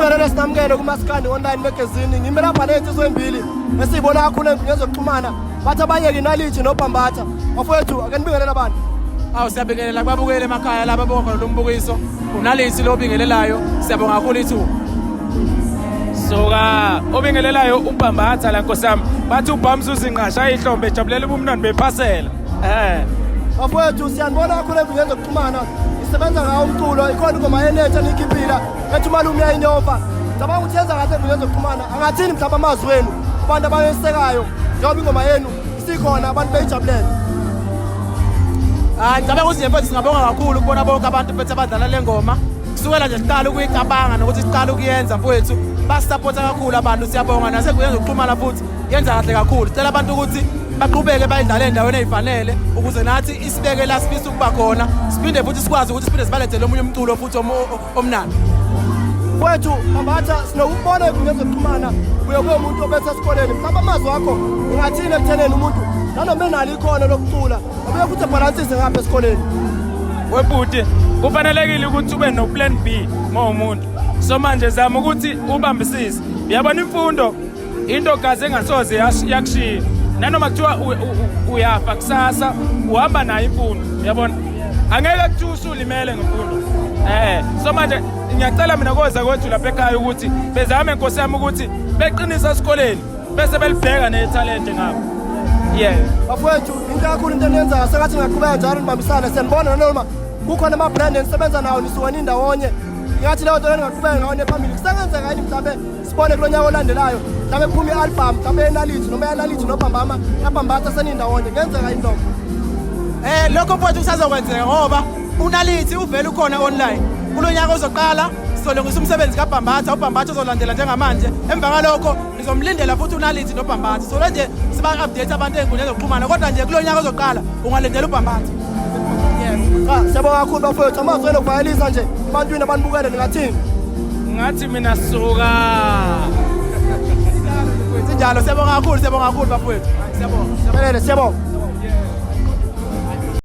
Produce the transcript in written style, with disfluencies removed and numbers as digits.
Sibingelele sinamukele kumasikandi online magazine. Ngime lapha nethi zombili esibona kakhulu enkundleni zokuxhumana. Bathi abayeke inalithi nobhambatha. Bafowethu ake nibingelele abantu. Awu siyabingelela kubabukeli emakhaya laba bonke lo mbukiso. Unalithi lo bingelelayo. Siyabonga kakhulu ithu. Soka obingelelayo ubhambatha la nkosami. Bathi ubhamzuza inqasha ihlombe ejabulela ubumnandi bephasela. Bafowethu siyanibona kakhulu enkundleni zokuxhumana. Isebenza ngawo umculo ikhona ingoma yenetha nikhiphila. Ethi umalume uyayinyova. Cabanga ukuthi yenza kahle enkundleni zokuxhumana. Angathini mhlawumbe amazwi wenu abantu abayesekayo njengoba ingoma yenu isikhona abantu beyijabulele. Ngicabanga ukuthi mfethu singabonga kakhulu ukubona bonke abantu bethu abadlala le ngoma. Kusukela nje siqala ukuyicabanga nokuthi siqala ukuyenza mfethu. Basupporta kakhulu abantu siyabonga nasekwenza ukuxhumana futhi yenza kahle kakhulu. Sicela abantu ukuthi baqhubeke bayidlale endaweni ezifanele ukuze nathi isibeke la sifisa ukuba khona. Siphinde futhi sikwazi ukuthi siphinde sibalethele omunye umculo futhi omnandi. Mfowethu bhambatha sinokubona enkundleni zokuxhumana kuye umuntu obethe esikoleni. Mhlawumbe amazwi akho ungathini ekutheneni umuntu nanoma enalo ikhono lokucula abuye futhi ebhalansise ngapha esikoleni. Webhuti kufanelekile ukuthi ube no plan B umuntu. So manje zama ukuthi ubambisise. Uyabona imfundo into gazi engasoze yakushiya. Nanoma kuthiwa uyafa kusasa uhamba nayo imfundo. Uyabona? Angeke kuthi ulimele ngemfundo. So manje ngiyacela mina koza kwethu lapha ekhaya ukuthi bezame inkosi yami ukuthi beqinisa esikoleni bese belibheka netalent ngabo. Bafowethu into kakhulu into enenza sekathi ngaqhubeka njalo nibambisana siyanibona noma kukhona ama brand enisebenza nawo nisuka indawonye. Ngathi leyo nto engaqhubeka ngawo nephambili kusengenzeka yini mhlawumbe sibone kulonyaka olandelayo mhlawumbe kuphuma i-album mhlawumbe enalithi noma yalalithi nobhambama yabhambatha senindawonye kungenzeka yini lokho? Lokho mfowethu kusazokwenzeka ngoba unalithi uvela ukhona online. Kulonyaka ozoqala sizolungisa umsebenzi kaBhambatha uBhambatha uzolandela njengamanje. Emva kwalokho nizomlindela futhi unalithi noBhambatha. So nje siba-update abantu ey'nkundleni zokuxhumana kodwa nje kulonyaka ozoqala ungalindela uBhambatha. Siyabonga kakhulu bafowethu amazwi wenu okuvayelisa nje ebantwini abanibukele ningathini? Ngathi mina suka. Sinjalo siyabonga kakhulu bafowethu. Siyabonga. Siyabonga.